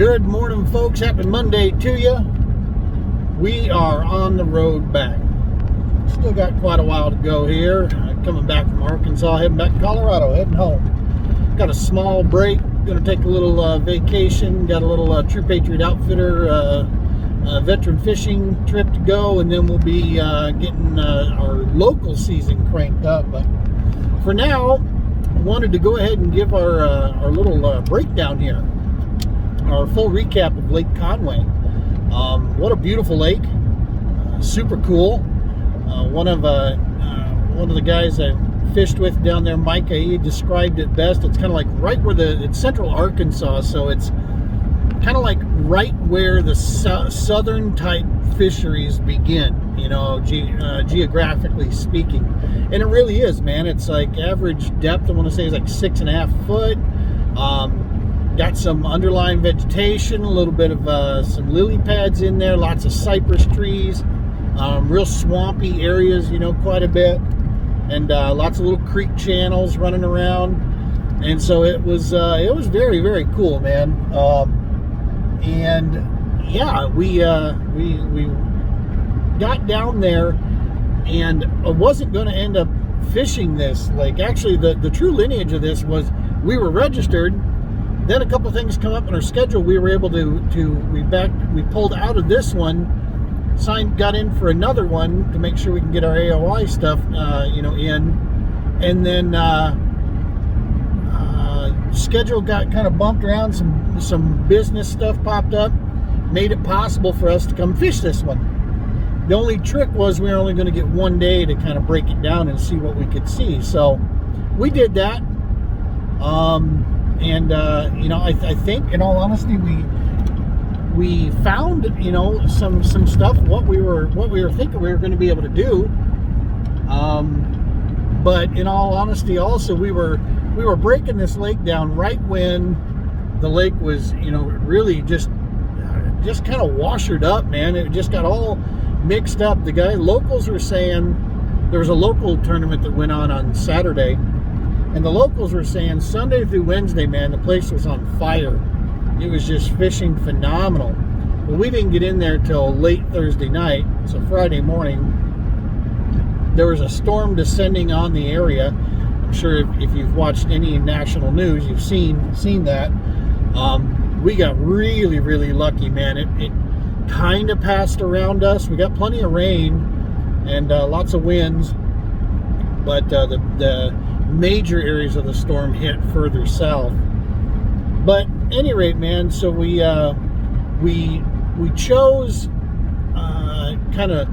Good morning, folks. Happy Monday to you. We are on the road back. Still got quite a while to go here. Coming back from Arkansas, heading back to Colorado, heading home. Got a small break. Going to take a little vacation. Got a little True Patriot Outfitter veteran fishing trip to go, and then we'll be getting our local season cranked up. But for now, I wanted to go ahead and give our little breakdown here. Our full recap of Lake Conway. What a beautiful lake. Super cool. One of the guys I fished with down there, Micah, he described it best. It's kind of like right where it's central Arkansas, so it's kind of like right where the southern type fisheries begin, you know, geographically speaking. And it really is, man. It's like average depth, I want to say, is like 6.5 foot. Got some underlying vegetation, a little bit of some lily pads in there, lots of cypress trees, real swampy areas, you know, quite a bit, and lots of little creek channels running around. And so it was very, very cool, man. And yeah, we got down there, and I wasn't going to end up fishing this lake. Actually, the true lineage of this was we were registered. Then a couple things come up in our schedule. We were able we pulled out of this one, got in for another one to make sure we can get our AOI stuff, in, and then schedule got kind of bumped around. Some business stuff popped up, made it possible for us to come fish this one. The only trick was we were only going to get one day to kind of break it down and see what we could see. So we did that. I think, in all honesty, we found, some stuff, what we were thinking we were going to be able to do. But in all honesty, also we were breaking this lake down right when the lake was, really just kind of washered up, man. It just got all mixed up. Locals were saying there was a local tournament that went on Saturday. And the locals were saying Sunday through Wednesday, man, the place was on fire. It was just fishing phenomenal. But we didn't get in there till late Thursday night. So Friday morning, there was a storm descending on the area. I'm sure if you've watched any national news, you've seen that. We got really, really lucky, man. It kind of passed around us. We got plenty of rain and lots of winds. But the major areas of the storm hit further south. But at any rate, man, so we chose kind of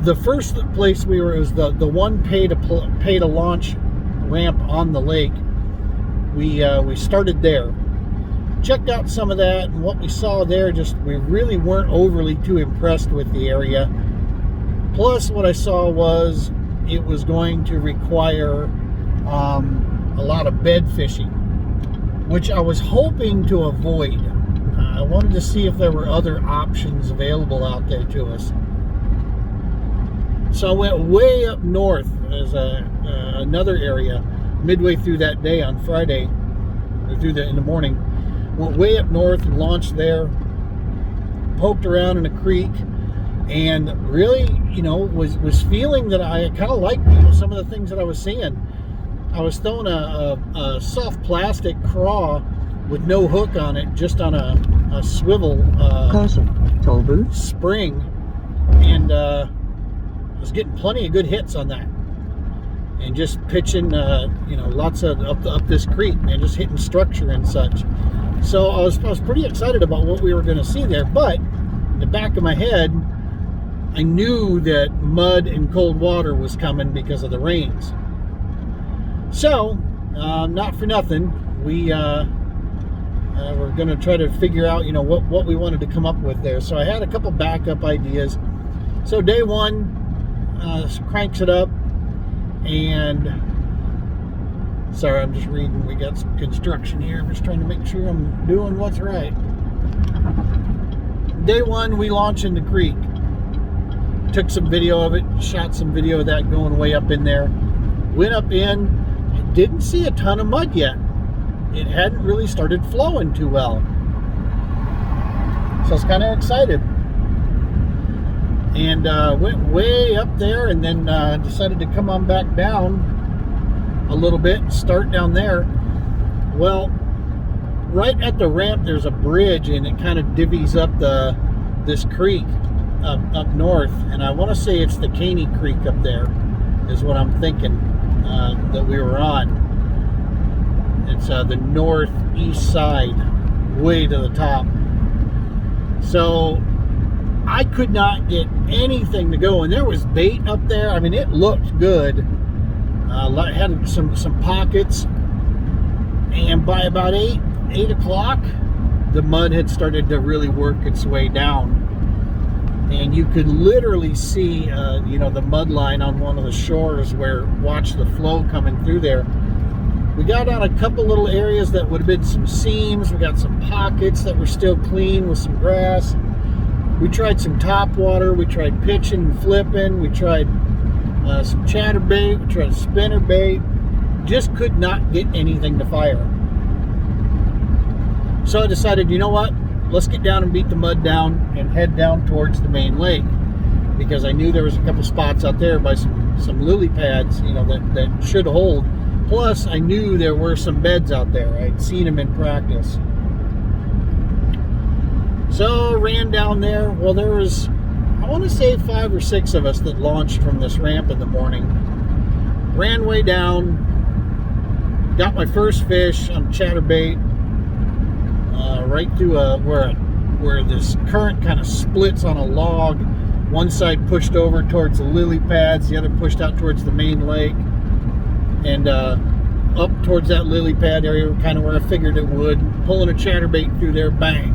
the first place we were. It was the one pay to launch ramp on the lake. We started there, checked out some of that, and what we saw there, we really weren't overly too impressed with the area. Plus, what I saw was it was going to require a lot of bed fishing, which I was hoping to avoid. I wanted to see if there were other options available out there to us. So I went way up north as another area midway through that day on Friday, or in the morning. Went way up north and launched there, poked around in a creek, and really, was feeling that I kind of liked some of the things that I was seeing. I was throwing a soft plastic craw with no hook on it, just on a swivel spring, and was getting plenty of good hits on that, and just pitching, lots of up this creek, man, just hitting structure and such. So I was pretty excited about what we were going to see there, but in the back of my head, I knew that mud and cold water was coming because of the rains. So, not for nothing, we were going to try to figure out, what we wanted to come up with there. So I had a couple backup ideas. So day one, cranks it up, and sorry, I'm just reading. We got some construction here. I'm just trying to make sure I'm doing what's right. Day one, we launch in the creek. Took some video of it, shot some video of that going way up in there. Went up in, didn't see a ton of mud yet. It hadn't really started flowing too well. So I was kind of excited. And went way up there, and then decided to come on back down a little bit and start down there. Well, right at the ramp there's a bridge, and it kind of divvies up this creek up north, and I want to say it's the Caney Creek up there is what I'm thinking that we were on. It's the northeast side, way to the top. So I could not get anything to go, and there was bait up there. I mean, it looked good. Had some pockets, and by about 8 o'clock, the mud had started to really work its way down, and you could literally see, the mud line on one of the shores where watch the flow coming through there. We got on a couple little areas that would have been some seams. We got some pockets that were still clean with some grass. We tried some top water. We tried pitching and flipping. We tried some chatterbait. We tried spinnerbait. Just could not get anything to fire. So I decided, you know what? Let's get down and beat the mud down and head down towards the main lake, because I knew there was a couple spots out there by some lily pads, that should hold. Plus, I knew there were some beds out there. I'd seen them in practice. So ran down there. Well, there was, I want to say 5 or 6 of us that launched from this ramp in the morning. Ran way down. Got my first fish on chatterbait. Right through where this current kind of splits on a log. One side pushed over towards the lily pads, the other pushed out towards the main lake. And up towards that lily pad area, kind of where I figured it would. Pulling a chatterbait through there, bang.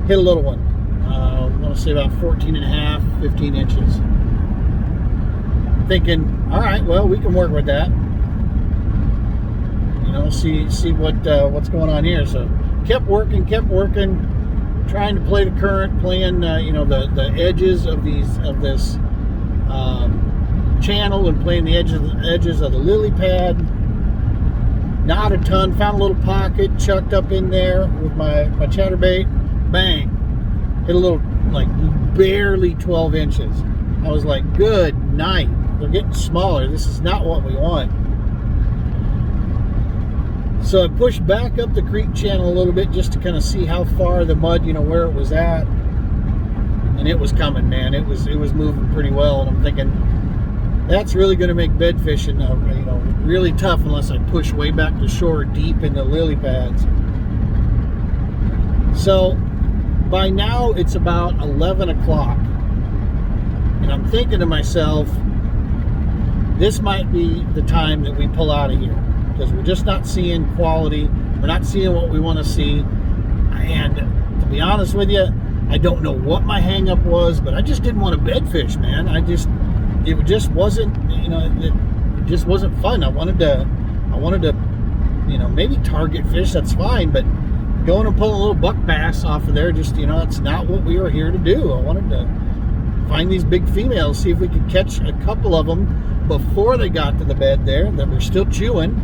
Hit a little one. I want to say about 14 and a half, 15 inches. Thinking, all right, well, we can work with that. See what's going on here. So kept working, trying to play the current, playing the edges of this channel, and playing the edges of the lily pad. Not a ton. Found a little pocket, chucked up in there with my chatterbait. Bang! Hit a little, like barely 12 inches. I was like, good night. They're getting smaller. This is not what we want. So I pushed back up the creek channel a little bit just to kind of see how far the mud, where it was at. And it was coming, man. It was moving pretty well. And I'm thinking, that's really going to make bed fishing, really tough unless I push way back to shore deep in the lily pads. So by now it's about 11 o'clock. And I'm thinking to myself, this might be the time that we pull out of here, because we're just not seeing quality. We're not seeing what we want to see. And to be honest with you, I don't know what my hang up was, but I just didn't want to bed fish, man. It just wasn't, it just wasn't fun. I wanted to, maybe target fish, that's fine, but going and pulling a little buck bass off of there, just, it's not what we were here to do. I wanted to find these big females, see if we could catch a couple of them before they got to the bed there that were still chewing.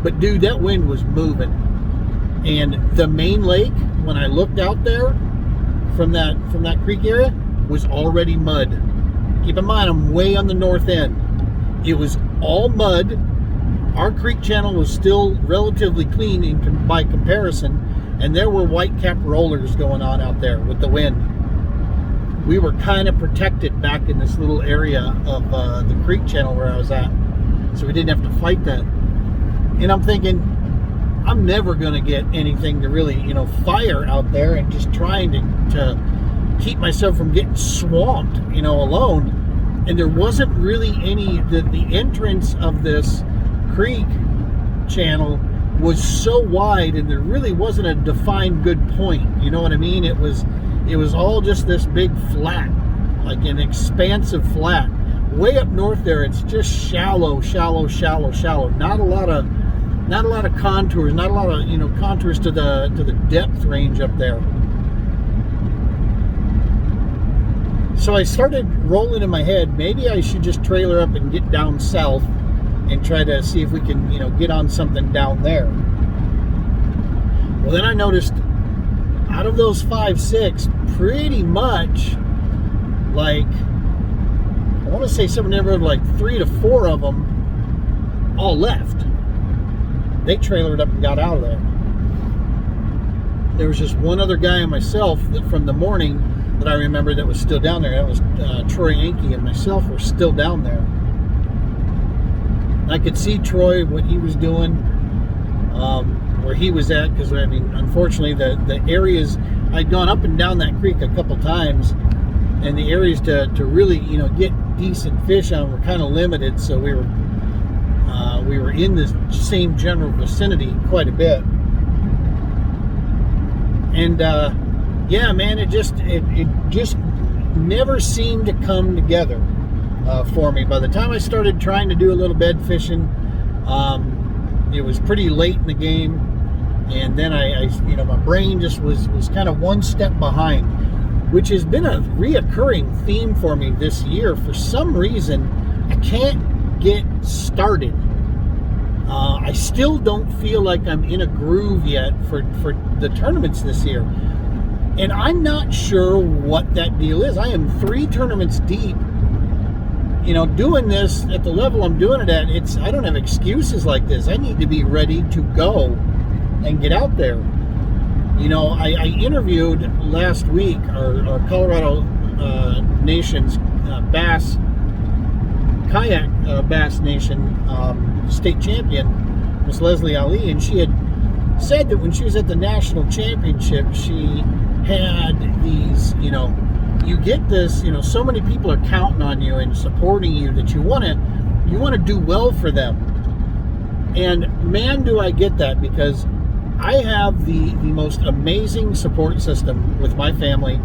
But dude, that wind was moving. And the main lake, when I looked out there from that creek area, was already mud. Keep in mind, I'm way on the north end. It was all mud. Our creek channel was still relatively clean by comparison, and there were white-capped rollers going on out there with the wind. We were kind of protected back in this little area of the creek channel where I was at, so we didn't have to fight that. And I'm thinking, I'm never going to get anything to really, fire out there, and just trying to keep myself from getting swamped, alone. And there wasn't really any, the entrance of this creek channel was so wide, and there really wasn't a defined good point. You know what I mean? It was all just this big flat, like an expansive flat. Way up north there, it's just shallow. Not a lot of contours, not a lot of contours to the depth range up there. So I started rolling in my head, maybe I should just trailer up and get down south and try to see if we can, get on something down there. Well, then I noticed out of those 5, 6, pretty much, like, I want to say something neighborhood like 3 to 4 of them all left. They trailered up and got out of there. There was just one other guy and myself that from the morning that I remember that was still down there. That was Troy Anke and myself were still down there. I could see Troy, what he was doing, where he was at, because I mean, unfortunately, the areas, I'd gone up and down that creek a couple times, and the areas to really, you know, get decent fish on were kind of limited, so we were in the same general vicinity quite a bit. And yeah, man, it just never seemed to come together for me. By the time I started trying to do a little bed fishing, it was pretty late in the game, and then I you know, my brain just was kind of one step behind, which has been a reoccurring theme for me this year. For some reason, I can't get started. I still don't feel like I'm in a groove yet for the tournaments this year. And I'm not sure what that deal is. I am 3 tournaments deep. You know, doing this at the level I'm doing it at, I don't have excuses like this. I need to be ready to go and get out there. You know, I interviewed last week our Colorado Nation's Kayak Bass Nation state champion, Miss Leslie Ali, and she had said that when she was at the national championship, she had these, you know, you get this, you know, so many people are counting on you and supporting you that you want to do well for them. And man, do I get that, because I have the most amazing support system with my family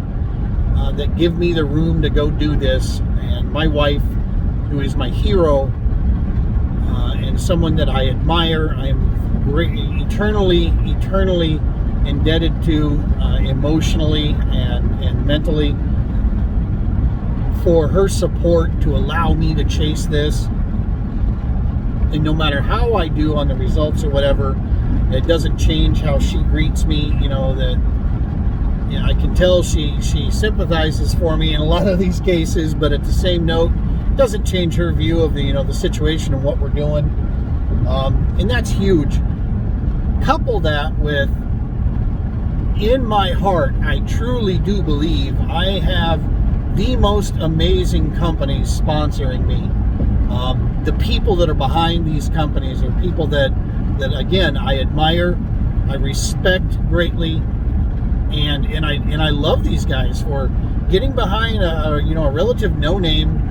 that give me the room to go do this, and my wife, who is my hero, and someone that I admire. I am eternally indebted to emotionally and mentally for her support to allow me to chase this. And no matter how I do on the results or whatever, it doesn't change how she greets me. You know, that, you know, I can tell she sympathizes for me in a lot of these cases, but at the same note, doesn't change her view of the, you know, the situation and what we're doing, and that's huge. Couple that with, in my heart, I truly do believe I have the most amazing companies sponsoring me. The people that are behind these companies are people that again, I admire, I respect greatly, and I love these guys for getting behind a you know, a relative no-name,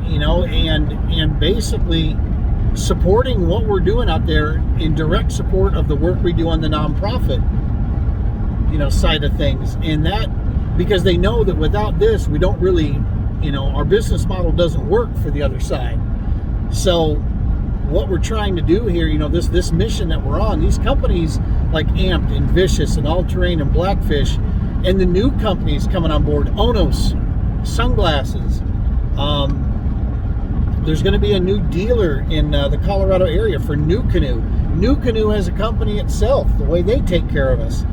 you know, and basically supporting what we're doing out there in direct support of the work we do on the nonprofit, you know, side of things. And that, because they know that without this, we don't really, you know, our business model doesn't work for the other side. So what we're trying to do here, you know, this mission that we're on, these companies like Amped and Vicious and All Terrain and Blackfish, and the new companies coming on board, Onos, Sunglasses, there's going to be a new dealer in the Colorado area for New Canoe. New Canoe has a company itself, the way they take care of us.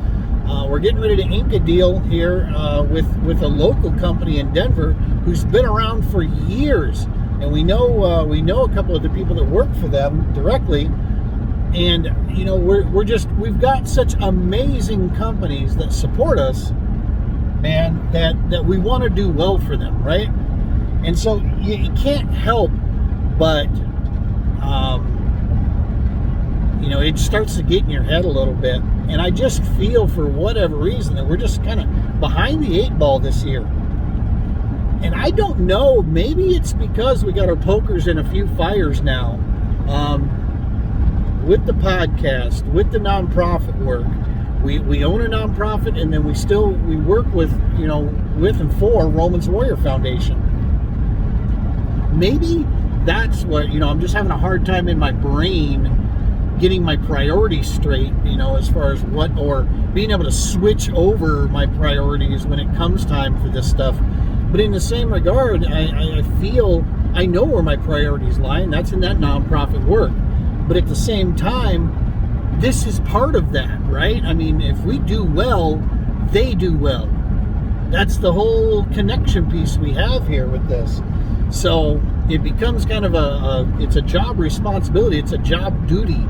We're getting ready to ink a deal here with a local company in Denver who's been around for years, and we know a couple of the people that work for them directly. And you know, we've got such amazing companies that support us, man, that we want to do well for them, right? And so you can't help but, you know, it starts to get in your head a little bit. And I just feel, for whatever reason, that we're just kind of behind the 8 ball this year. And I don't know, maybe it's because we got our pokers in a few fires now, with the podcast, with the nonprofit work. We own a nonprofit, and then we work with, you know, with and for Romans Warrior Foundation. Maybe that's what, you know, I'm just having a hard time in my brain getting my priorities straight, you know, as far as what, or being able to switch over my priorities when it comes time for this stuff. But in the same regard, I feel I know where my priorities lie, and that's in that nonprofit work. But at the same time, this is part of that, right? I mean, if we do well, they do well. That's the whole connection piece we have here with this. So it becomes kind of it's a job responsibility. It's a job duty.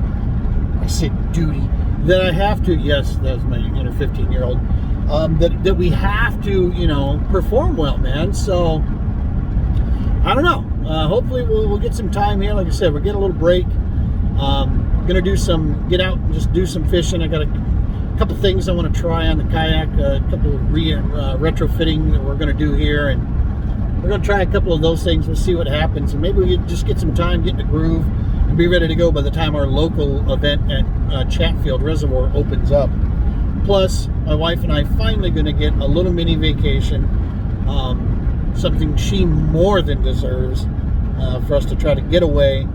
I said duty. That I have to, yes, that's my inner 15-year-old, that we have to, perform well, man. So, I don't know. Hopefully we'll get some time here. Like I said, we're getting a little break. Gonna get out and just do some fishing. I got a couple things I want to try on the kayak, a couple of retrofitting that we're gonna do here, and we're gonna try a couple of those things. We'll see what happens, and maybe we just get some time, get in the groove, and be ready to go by the time our local event at Chatfield Reservoir opens up. Plus, my wife and I finally going to get a little mini vacation, something she more than deserves, for us to try to get away.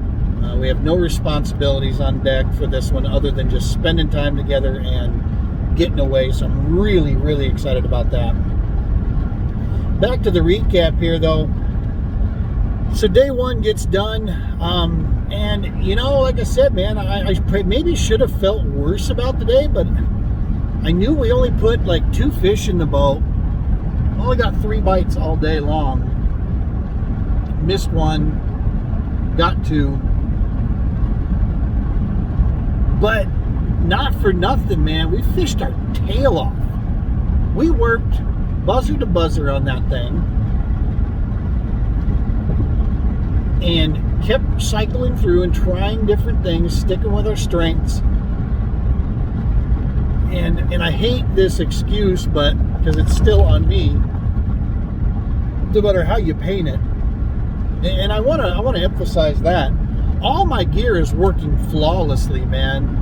We have no responsibilities on deck for this one other than just spending time together and getting away, so I'm really, really excited about that. Back to the recap here, though. So day one gets done, and like I said, man, I maybe should have felt worse about the day, but I knew we only put like 2 fish in the boat. Only got 3 bites all day long. Missed 1, got 2. But not for nothing, man. We fished our tail off. We worked buzzer to buzzer on that thing, and kept cycling through and trying different things, sticking with our strengths. And I hate this excuse, but because it's still on me, no matter how you paint it. And I want to emphasize that all my gear is working flawlessly, man.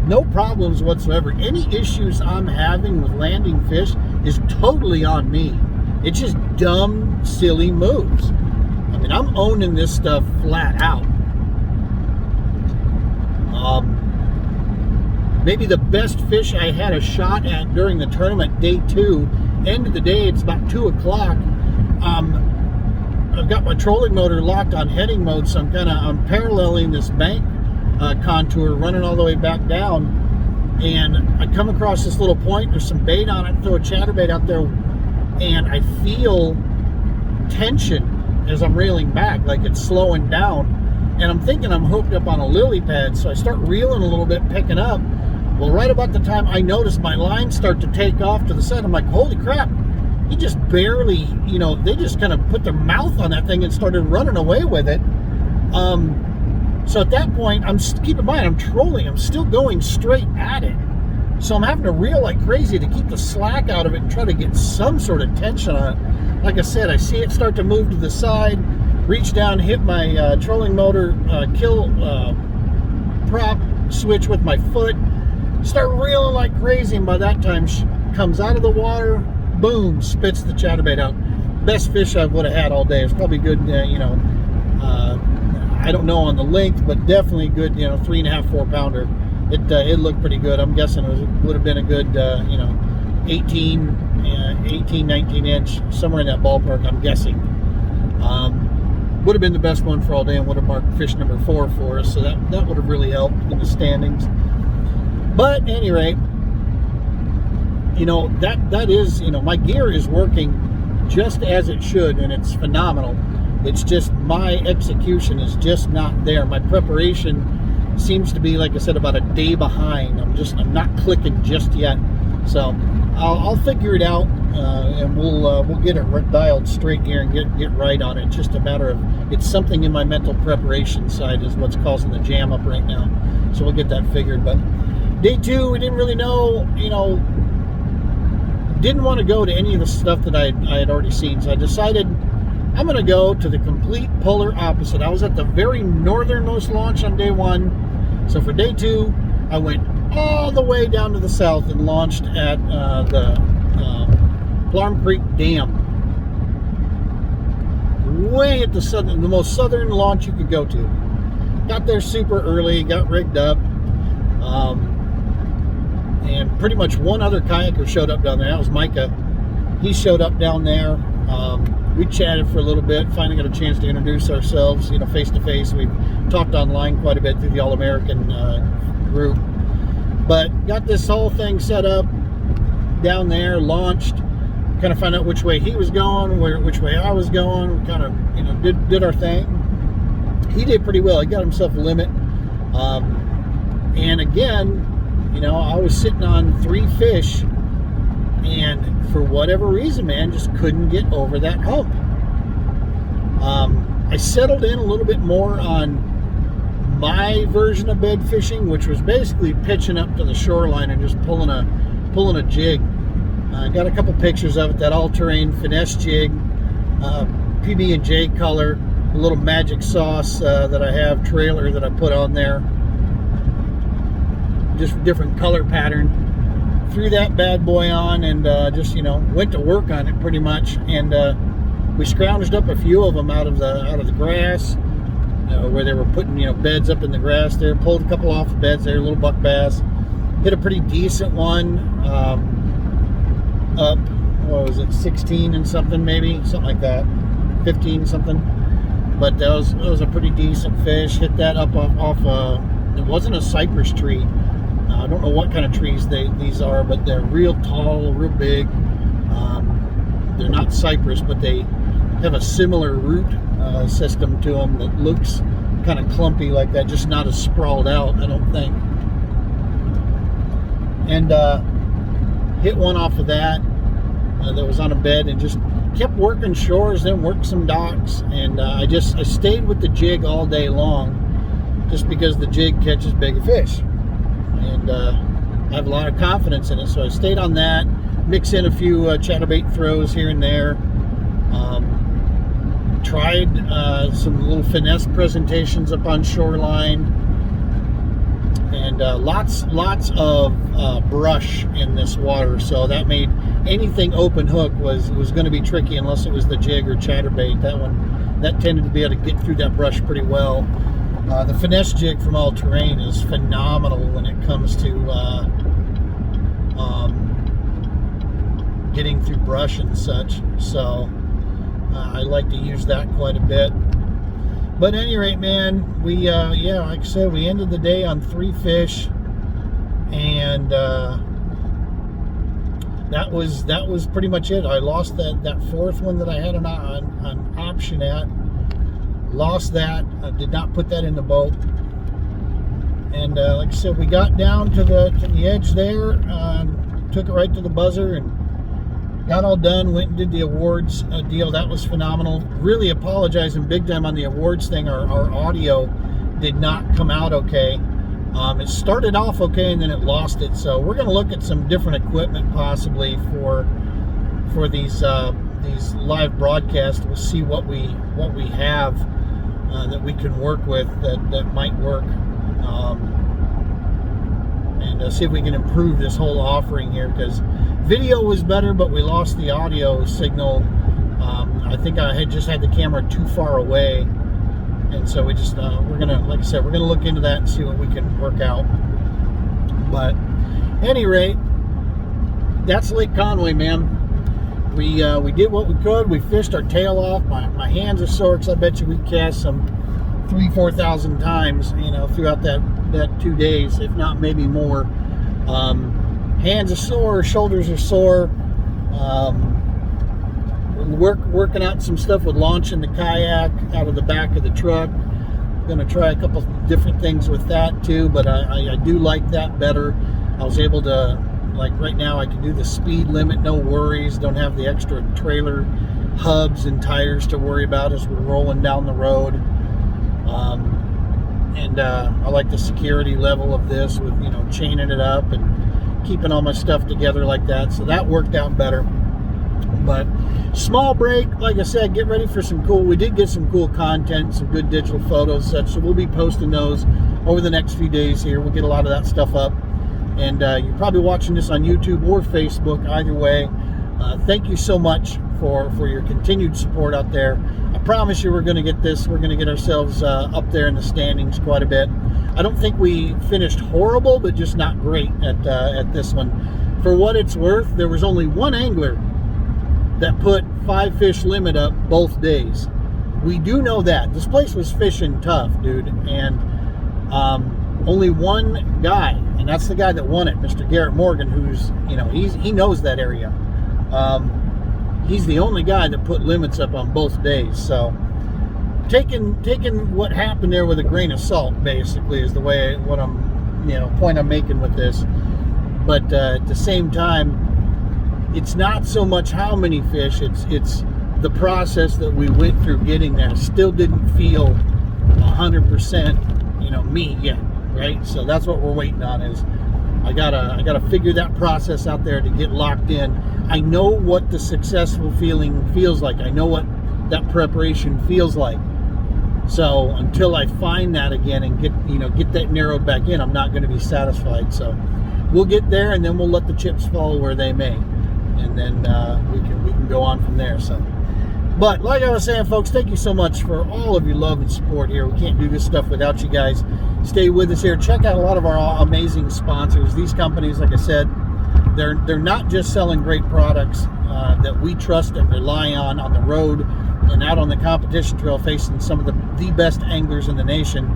No problems whatsoever. Any issues I'm having with landing fish is totally on me. It's just dumb, silly moves. I mean, I'm owning this stuff flat out. Maybe the best fish I had a shot at during the tournament, day 2. End of the day, it's about 2 o'clock. I've got my trolling motor locked on heading mode, so I'm paralleling this bank contour, running all the way back down. And I come across this little point. There's some bait on it. Throw a chatterbait out there, and I feel tension as I'm reeling back, like it's slowing down. And I'm thinking I'm hooked up on a lily pad, so I start reeling a little bit, picking up. Well, right about the time I notice my lines start to take off to the side, I'm like, holy crap, he just barely, they just kind of put their mouth on that thing and started running away with it. So at that point, keep in mind, I'm trolling, I'm still going straight at it. So I'm having to reel like crazy to keep the slack out of it and try to get some sort of tension on it. Like I said, I see it start to move to the side, reach down, hit my trolling motor, kill prop switch with my foot, start reeling like crazy, and by that time she comes out of the water, boom, spits the chatterbait out. Best fish I would have had all day. It's probably good, I don't know on the length, but definitely good, 3.5, 4 pounder. It looked pretty good. I'm guessing it would have been a good, 18, 19 inch, somewhere in that ballpark, I'm guessing. Would have been the best one for all day and would have marked fish number 4 for us, so that would have really helped in the standings. But at any rate, that is, my gear is working just as it should, and it's phenomenal. It's just my execution is just not there. My preparation seems to be, like I said, about a day behind. I'm not clicking just yet. So I'll figure it out, and we'll get it dialed straight here and get right on it. It's just a matter of, it's something in my mental preparation side is what's causing the jam up right now. So we'll get that figured. But day 2, we didn't really know, didn't want to go to any of the stuff that I had already seen. So I decided I'm going to go to the complete polar opposite. I was at the very northernmost launch on day 1. So for day 2, I went all the way down to the south and launched at the Plum Creek Dam. Way at the most southern launch you could go to. Got there super early, got rigged up. And pretty much one other kayaker showed up down there. That was Micah. He showed up down there. We chatted for a little bit. Finally got a chance to introduce ourselves, face to face. We've talked online quite a bit through the All-American group. But got this whole thing set up. down there, launched, kind of found out which way he was going, which way I was going. We kind of, you know, did our thing. He did pretty well. He got himself a limit. And again, you know, I was sitting on 3 fish, and for whatever reason, man, just couldn't get over that hump. I settled in a little bit more on my version of bed fishing, which was basically pitching up to the shoreline and just pulling a jig. I got a couple pictures of it, that all-terrain finesse jig, PB&J color, a little magic sauce that I have, trailer that I put on there, just different color pattern. Threw that bad boy on and just, you know, went to work on it pretty much, and we scrounged up a few of them out of the grass, where they were putting, you know, beds up in the grass there. Pulled a couple off the beds there, little buck bass. Hit a pretty decent one up, what was it, 16 and something, maybe, something like that, 15 something. But that was a pretty decent fish. Hit that up off it wasn't a cypress tree. I don't know what kind of trees these are, but they're real tall, real big. They're not cypress, but they have a similar root system to them that looks kind of clumpy like that, just not as sprawled out, I don't think. And hit one off of that that was on a bed, and just kept working shores, then worked some docks, and I stayed with the jig all day long, just because the jig catches big fish, and I have a lot of confidence in it. So I stayed on that, mix in a few chatterbait throws here and there. Tried some little finesse presentations up on shoreline, and lots of brush in this water, so that made anything open hook was going to be tricky, unless it was the jig or chatterbait. That tended to be able to get through that brush pretty well. The finesse jig from All Terrain is phenomenal when it comes to getting through brush and such, so I like to use that quite a bit. But at any rate, man, we yeah, like I said, we ended the day on 3 fish, and that was pretty much it. I lost that 4th one that I had an option at. Lost that. I did not put that in the boat. And like I said, we got down to the edge there, took it right to the buzzer, and got all done, went and did the awards deal. That was phenomenal. Really apologizing big time on the awards thing. Our audio did not come out okay. It started off okay, and then it lost it. So we're going to look at some different equipment possibly for these live broadcasts. We'll see what we have that we can work with that might work, and see if we can improve this whole offering here, because video was better, but we lost the audio signal. I think I had just had the camera too far away, and so we just we're gonna, like I said, we're gonna look into that and see what we can work out. But at any rate, that's Lake Conway, man. We did what we could. We fished our tail off. My hands are sore, because I bet you we cast some 3,000-4,000 times, you know, throughout that 2 days, if not maybe more. Hands are sore, shoulders are sore. Working out some stuff with launching the kayak out of the back of the truck. Going to try a couple different things with that too, but I do like that better. I was able to, like right now, I can do the speed limit, no worries. Don't have the extra trailer hubs and tires to worry about as we're rolling down the road. And I like the security level of this, with, you know, chaining it up and keeping all my stuff together like that. So that worked out better. But small break, like I said, get ready for some cool, we did get some cool content, some good digital photos, such, so we'll be posting those over the next few days here. We'll get a lot of that stuff up, and you're probably watching this on YouTube or Facebook. Either way, thank you so much for your continued support out there. I promise you, we're going to get this, we're going to get ourselves up there in the standings quite a bit. I don't think we finished horrible, but just not great at this one. For what it's worth, there was only one angler that put 5 fish limit up both days. We do know that. This place was fishing tough, dude. And only one guy, and that's the guy that won it, Mr. Garrett Morgan, who's, he knows that area. He's the only guy that put limits up on both days. So taking what happened there with a grain of salt, basically, is the way point I'm making with this. But at the same time, it's not so much how many fish, it's the process that we went through getting there. Still didn't feel 100% meat yet, right? So that's what we're waiting on. Is I gotta figure that process out there to get locked in. I know what the successful feeling feels like. I know what that preparation feels like. So until I find that again and get that narrowed back in, I'm not going to be satisfied. So we'll get there, and then we'll let the chips fall where they may, and then we can go on from there. So, but like I was saying, folks, thank you so much for all of your love and support here. We can't do this stuff without you guys. Stay with us here. Check out a lot of our amazing sponsors. These companies, like I said, they're not just selling great products that we trust and rely on the road and out on the competition trail, facing some of the best anglers in the nation.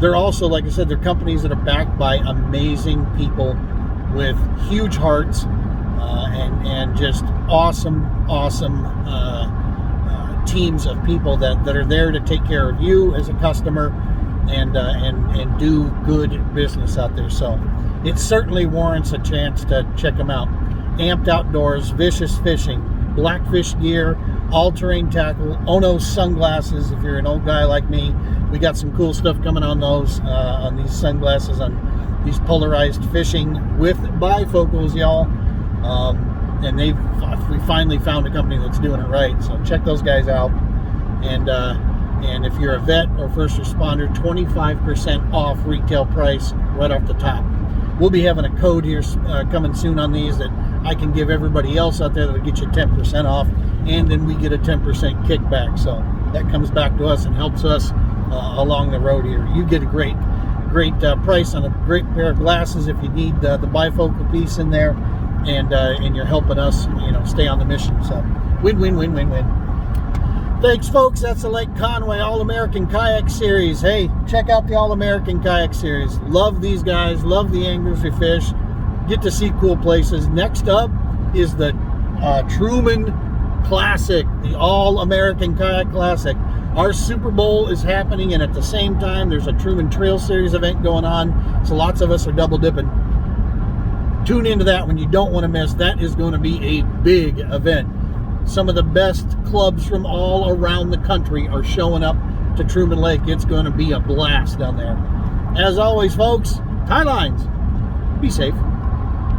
They're also, like I said, they're companies that are backed by amazing people with huge hearts and just awesome teams of people that are there to take care of you as a customer and do good business out there. So it certainly warrants a chance to check them out. Amped Outdoors, Vicious Fishing, Blackfish Gear, all-terrain tackle, Ono sunglasses. If you're an old guy like me, we got some cool stuff coming on those, on these sunglasses, on these polarized fishing with bifocals, y'all. And we finally found a company that's doing it right. So check those guys out. And if you're a vet or first responder, 25% off retail price right off the top. We'll be having a code here coming soon on these that I can give everybody else out there that'll get you 10% off, and then we get a 10% kickback. So that comes back to us and helps us along the road here. You get a great price on a great pair of glasses if you need the bifocal piece in there, and you're helping us, stay on the mission. So win-win-win-win-win. Thanks, folks. That's the Lake Conway All-American Kayak Series. Hey, check out the All-American Kayak Series. Love these guys. Love the anglers who fish. Get to see cool places. Next up is the Truman Classic, the All-American Kayak Classic. Our Super Bowl is happening, and at the same time, there's a Truman Trail Series event going on. So lots of us are double dipping. Tune into that one. You don't want to miss. That is going to be a big event. Some of the best clubs from all around the country are showing up to Truman Lake. It's going to be a blast down there. As always, folks, tie lines. Be safe.